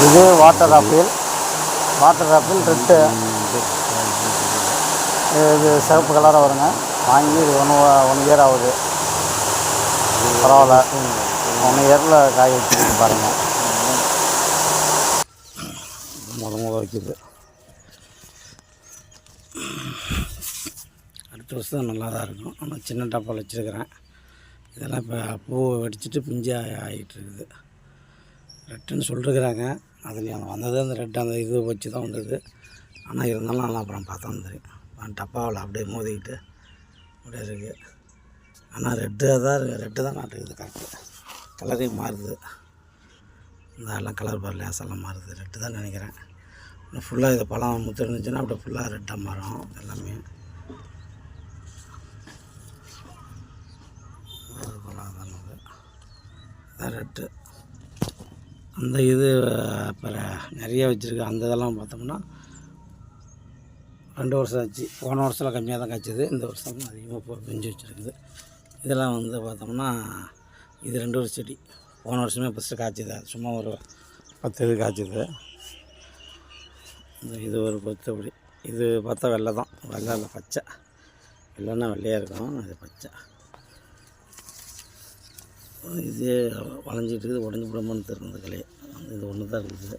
இது water apple red. இது சிவப்பு கலராக வருங்க. வாங்கி இது 1 இயர் ஆகுது. பரவாயில்ல, 1 இயரில் காய் வச்சுருக்கு பாருங்கள். முத வைக்குது. அடுத்த வருஷம் நல்லா தான் இருக்கும். ஆனால் சின்ன டப்பாவில் வச்சுருக்கிறேன். இதெல்லாம் இப்போ பூ வெடிச்சிட்டு பிஞ்சு ஆகிட்டு இருக்குது. ரெட்டுன்னு சொல்லிருக்கிறாங்க. அதுலேயும் வந்தது அந்த ரெட்டு அந்த இது வச்சு தான் வந்தது. ஆனால் இருந்தாலும் நல்லா அப்புறம் பார்த்தா தெரியும். டப்பாவில் அப்படியே மோதிக்கிட்டு அப்படியே இருக்குது. ஆனால் ரெட்டு தான் நாட்டுக்குது. கரெக்டு கலரே மாறுது. இந்த எல்லாம் கலர் பார் லேசெல்லாம் மாறுது. ரெட்டு தான் நினைக்கிறேன். இன்னும் ஃபுல்லாக இது பழம் முத்து இருந்துச்சுன்னா அப்படியே ஃபுல்லாக ரெட்டாக மாறும் எல்லாமே. பழம் தான் ரெட்டு. அந்த இது இப்போ நிறைய வச்சுருக்கு. அந்த இதெல்லாம் பார்த்தோம்னா 2 வருஷம் ஆச்சு. போன வருஷத்தில் கம்மியாக தான் காய்ச்சிது. இந்த வருஷம் அதிகமாக பிஞ்சு வச்சுருக்குது. இதெல்லாம் பார்த்தோம்னா இது 2 வருஷ செடி. போன வருஷமே ஃபஸ்ட்டு காய்ச்சிது. சும்மா ஒரு 10 இது காய்ச்சிது. இது ஒரு 10 அப்படி. இது பார்த்தா வெள்ளை தான். வெள்ளை இல்லை, பச்சை. வெள்ளைன்னா வெள்ளையாக இருக்கும். அது பச்சை. இது வளைஞ்சிட்டு இருக்குது. உடஞ்சி விடமான்னு தெரியும். இந்த கிளையை இது ஒன்று தான் இருக்குது.